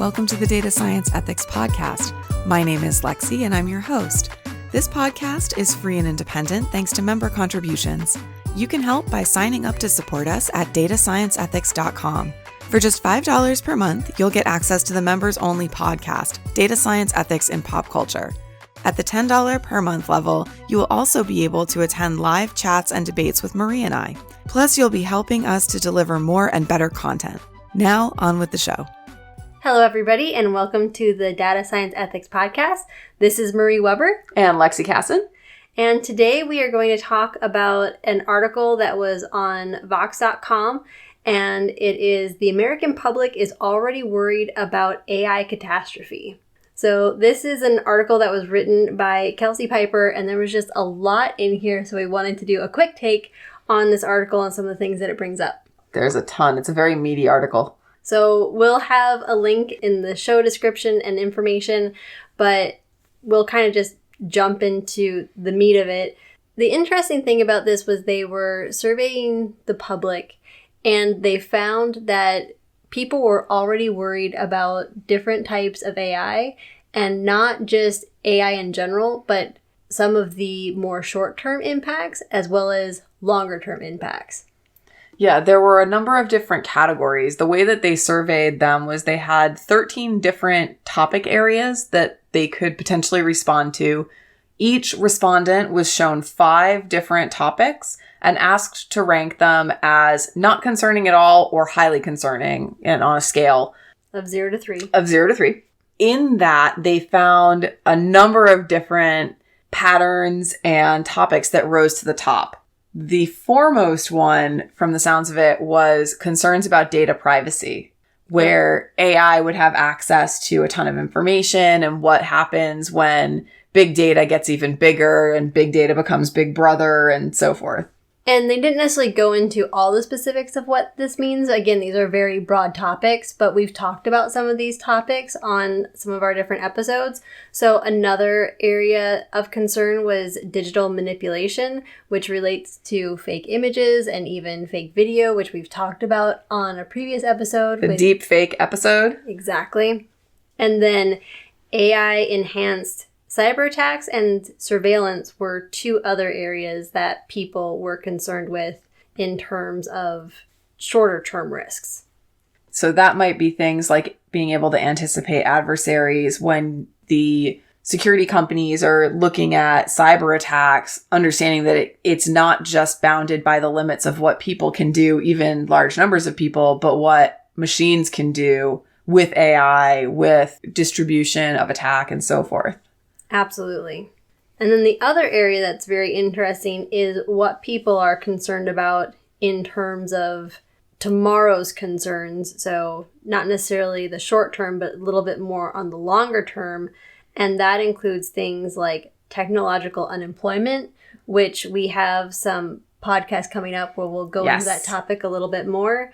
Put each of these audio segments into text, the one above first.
Welcome to the Data Science Ethics Podcast. My name is Lexi and I'm your host. This podcast is free and independent thanks to member contributions. You can help by signing up to support us at datascienceethics.com. For just $5 per month, you'll get access to the members-only podcast, Data Science Ethics in Pop Culture. At the $10 per month level, you will also be able to attend live chats and debates with Marie and I. Plus, you'll be helping us to deliver more and better content. Now, on with the show. Hello, everybody, and welcome to the Data Science Ethics Podcast. This is Marie Weber. And Lexi Casson. And today we are going to talk about an article that was on Vox.com, and it is "The American Public is Already Worried About AI Catastrophe." So this is an article that was written by Kelsey Piper, and there was just a lot in here, so we wanted to do a quick take on this article and some of the things that it brings up. There's a ton. It's a very meaty article. So we'll have a link in the show description and information, but we'll kind of just jump into the meat of it. The interesting thing about this was they were surveying the public, and they found that people were already worried about different types of AI, and not just AI in general, but some of the more short-term impacts as well as longer-term impacts. Yeah, there were a number of different categories. The way that they surveyed them was they had 13 different topic areas that they could potentially respond to. Each respondent was shown 5 different topics and asked to rank them as not concerning at all or highly concerning, and on a scale Of 0 to 3. Of 0 to 3. In that, they found a number of different patterns and topics that rose to the top. The foremost one, from the sounds of it, was concerns about data privacy, where AI would have access to a ton of information and what happens when big data gets even bigger and big data becomes big brother and so forth. And they didn't necessarily go into all the specifics of what this means. Again, these are very broad topics, but we've talked about some of these topics on some of our different episodes. So another area of concern was digital manipulation, which relates to fake images and even fake video, which we've talked about on a previous episode. The deep fake episode. Exactly. And then AI-enhanced cyber attacks and surveillance were 2 other areas that people were concerned with in terms of shorter term risks. So that might be things like being able to anticipate adversaries when the security companies are looking at cyber attacks, understanding that it's not just bounded by the limits of what people can do, even large numbers of people, but what machines can do with AI, with distribution of attack and so forth. Absolutely. And then the other area that's very interesting is what people are concerned about in terms of tomorrow's concerns. So not necessarily the short term, but a little bit more on the longer term. And that includes things like technological unemployment, which we have some podcasts coming up where we'll go into that topic a little bit more.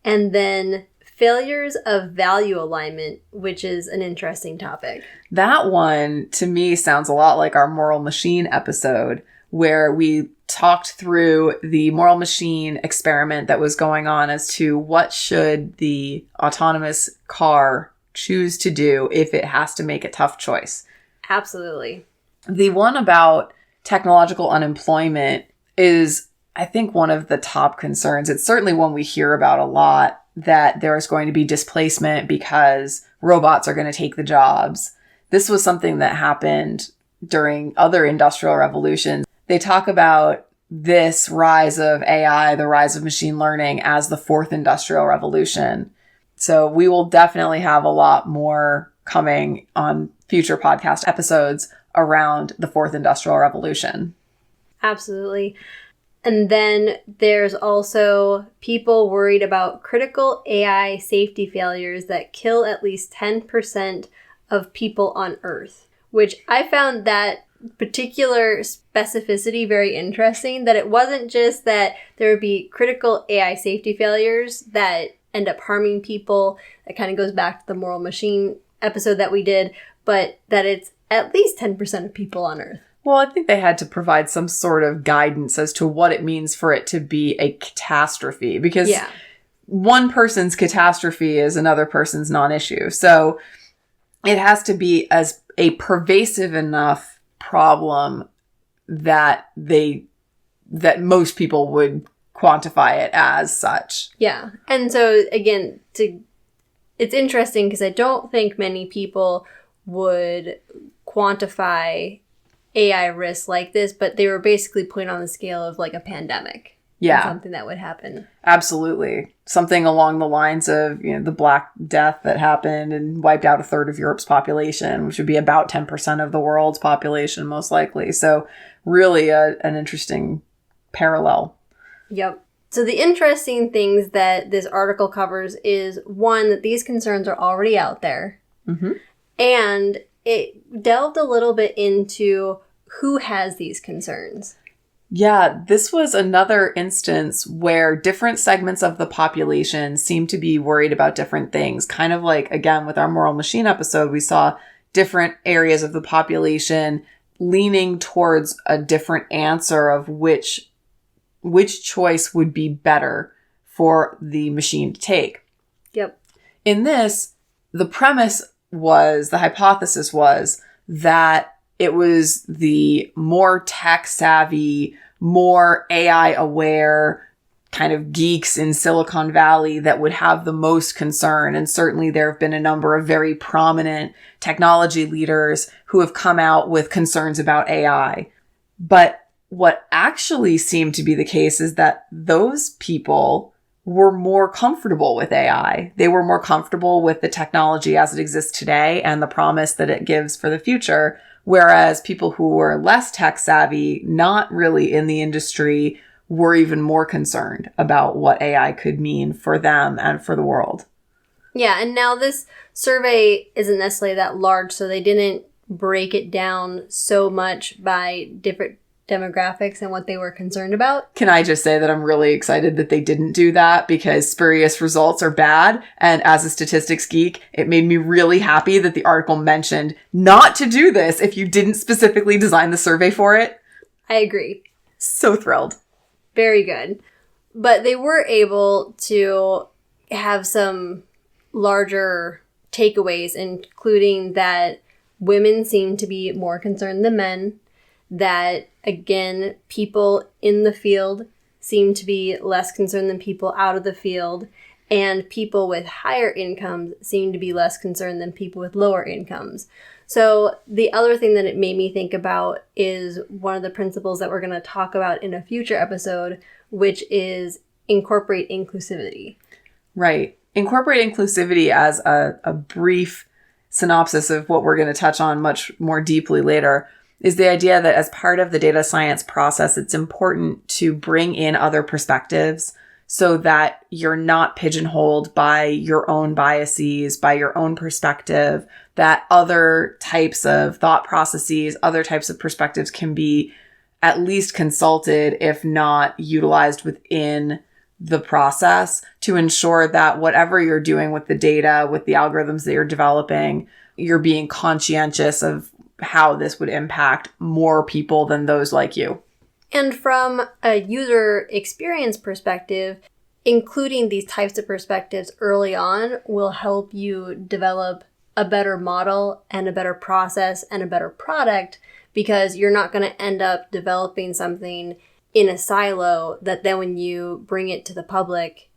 And then failures of value alignment, which is an interesting topic. That one, to me, sounds a lot like our Moral Machine episode, where we talked through the moral machine experiment that was going on as to what should the autonomous car choose to do if it has to make a tough choice. Absolutely. The one about technological unemployment is, I think, one of the top concerns. It's certainly one we hear about a lot, that there is going to be displacement because robots are going to take the jobs. This was something that happened during other industrial revolutions. They talk about this rise of AI, the rise of machine learning, as the 4th industrial revolution. So we will definitely have a lot more coming on future podcast episodes around the 4th industrial revolution. Absolutely. And then there's also people worried about critical AI safety failures that kill at least 10% of people on Earth, which I found that particular specificity very interesting, that it wasn't just that there would be critical AI safety failures that end up harming people. That kind of goes back to the Moral Machine episode that we did, but that it's at least 10% of people on Earth. Well, I think they had to provide some sort of guidance as to what it means for it to be a catastrophe, because one person's catastrophe is another person's non-issue. So it has to be as a pervasive enough problem that most people would quantify it as such. Yeah. And so again, it's interesting because I don't think many people would quantify AI risks like this, but they were basically put on the scale of like a pandemic. Yeah. Something that would happen. Absolutely. Something along the lines of, the Black Death that happened and wiped out a third of Europe's population, which would be about 10% of the world's population, most likely. So really an interesting parallel. Yep. So the interesting things that this article covers is, one, that these concerns are already out there. Mm-hmm. And it delved a little bit into who has these concerns. Yeah, this was another instance where different segments of the population seem to be worried about different things. Kind of like, again, with our Moral Machine episode, we saw different areas of the population leaning towards a different answer of which choice would be better for the machine to take. Yep. In this, the hypothesis was that it was the more tech savvy, more AI aware kind of geeks in Silicon Valley that would have the most concern. And certainly there have been a number of very prominent technology leaders who have come out with concerns about AI. But what actually seemed to be the case is that those people were more comfortable with AI. They were more comfortable with the technology as it exists today and the promise that it gives for the future. Whereas people who were less tech savvy, not really in the industry, were even more concerned about what AI could mean for them and for the world. Yeah, and now this survey isn't necessarily that large, so they didn't break it down so much by different demographics and what they were concerned about. Can I just say that I'm really excited that they didn't do that, because spurious results are bad. And as a statistics geek, it made me really happy that the article mentioned not to do this if you didn't specifically design the survey for it. I agree. So thrilled. Very good. But they were able to have some larger takeaways, including that women seem to be more concerned than men, that, again, people in the field seem to be less concerned than people out of the field, and people with higher incomes seem to be less concerned than people with lower incomes. So the other thing that it made me think about is one of the principles that we're going to talk about in a future episode, which is incorporate inclusivity. Right. Incorporate inclusivity, as a brief synopsis of what we're going to touch on much more deeply later, is the idea that as part of the data science process, it's important to bring in other perspectives so that you're not pigeonholed by your own biases, by your own perspective, that other types of thought processes, other types of perspectives can be at least consulted, if not utilized within the process, to ensure that whatever you're doing with the data, with the algorithms that you're developing, you're being conscientious of how this would impact more people than those like you. And from a user experience perspective, including these types of perspectives early on will help you develop a better model and a better process and a better product, because you're not going to end up developing something in a silo that then when you bring it to the public,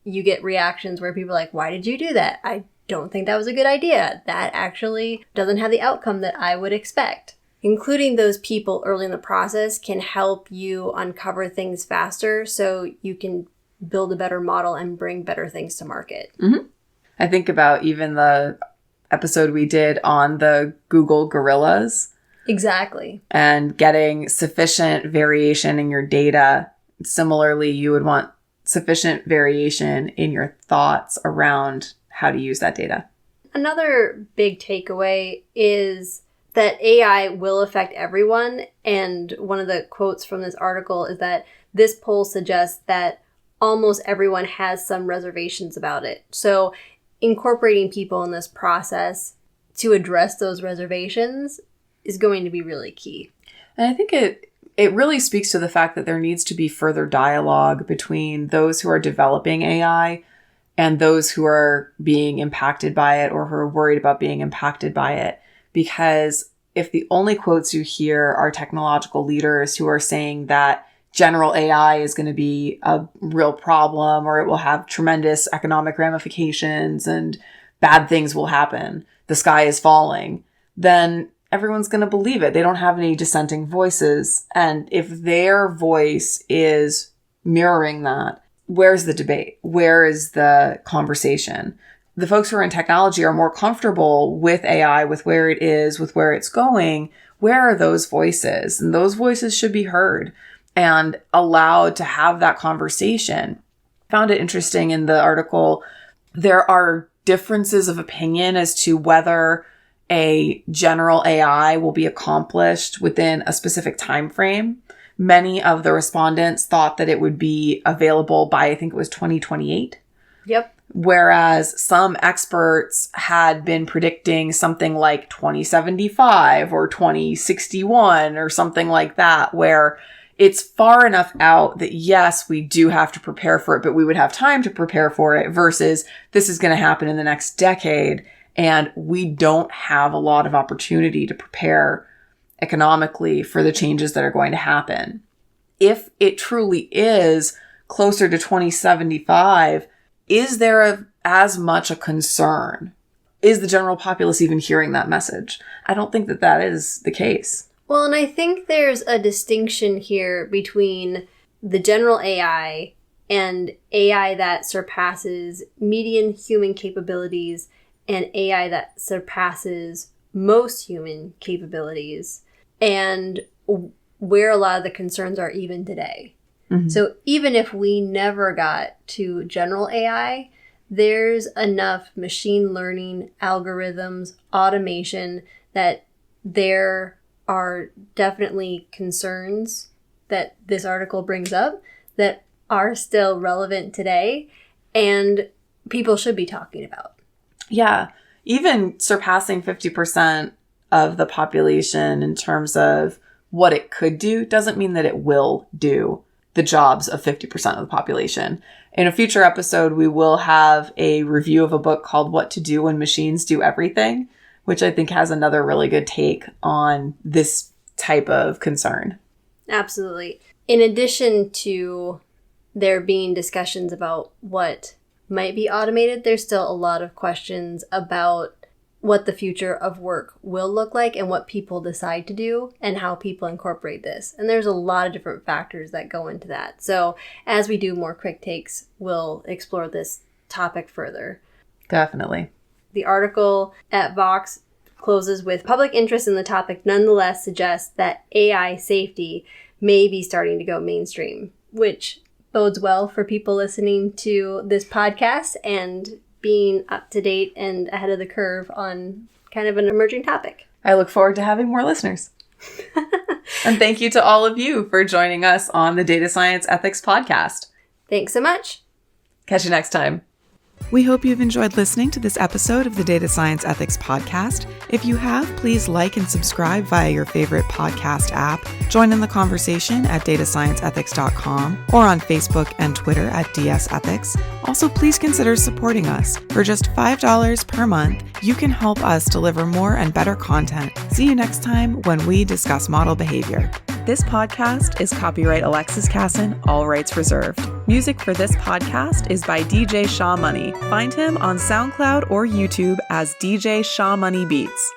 you get reactions where people are like, why did you do that? I don't think that was a good idea. That actually doesn't have the outcome that I would expect. Including those people early in the process can help you uncover things faster so you can build a better model and bring better things to market. Mm-hmm. I think about even the episode we did on the Google gorillas. Exactly. And getting sufficient variation in your data. Similarly, you would want sufficient variation in your thoughts around how to use that data. Another big takeaway is that AI will affect everyone. And one of the quotes from this article is that this poll suggests that almost everyone has some reservations about it. So incorporating people in this process to address those reservations is going to be really key. And I think it really speaks to the fact that there needs to be further dialogue between those who are developing AI and those who are being impacted by it or who are worried about being impacted by it. Because if the only quotes you hear are technological leaders who are saying that general AI is going to be a real problem or it will have tremendous economic ramifications and bad things will happen, the sky is falling, then everyone's going to believe it. They don't have any dissenting voices. And if their voice is mirroring that, where's the debate? Where is the conversation? The folks who are in technology are more comfortable with AI, with where it is, with where it's going. Where are those voices? And those voices should be heard and allowed to have that conversation. I found it interesting in the article, there are differences of opinion as to whether a general AI will be accomplished within a specific time frame. Many of the respondents thought that it would be available by, I think it was 2028. Yep. Whereas some experts had been predicting something like 2075 or 2061 or something like that, where it's far enough out that yes, we do have to prepare for it, but we would have time to prepare for it versus this is going to happen in the next decade. And we don't have a lot of opportunity to prepare economically for the changes that are going to happen. If it truly is closer to 2075, is there as much a concern? Is the general populace even hearing that message? I don't think that that is the case. Well, and I think there's a distinction here between the general AI and AI that surpasses median human capabilities and AI that surpasses most human capabilities, and where a lot of the concerns are even today. Mm-hmm. So even if we never got to general AI, there's enough machine learning, algorithms, automation that there are definitely concerns that this article brings up that are still relevant today and people should be talking about. Yeah. Even surpassing 50% of the population in terms of what it could do doesn't mean that it will do the jobs of 50% of the population. In a future episode, we will have a review of a book called What to Do When Machines Do Everything, which I think has another really good take on this type of concern. Absolutely. In addition to there being discussions about what might be automated, there's still a lot of questions about what the future of work will look like and what people decide to do and how people incorporate this. And there's a lot of different factors that go into that. So as we do more quick takes, we'll explore this topic further. Definitely. The article at Vox closes with public interest in the topic nonetheless suggests that AI safety may be starting to go mainstream, which bodes well for people listening to this podcast and being up to date and ahead of the curve on kind of an emerging topic. I look forward to having more listeners. And thank you to all of you for joining us on the Data Science Ethics Podcast. Thanks so much. Catch you next time. We hope you've enjoyed listening to this episode of the Data Science Ethics Podcast. If you have, please like and subscribe via your favorite podcast app. Join in the conversation at datascienceethics.com or on Facebook and Twitter at DS Ethics. Also, please consider supporting us. For just $5 per month, you can help us deliver more and better content. See you next time when we discuss model behavior. This podcast is copyright Alexis Casson, all rights reserved. Music for this podcast is by DJ Shaw Money. Find him on SoundCloud or YouTube as DJ Shaw Money Beats.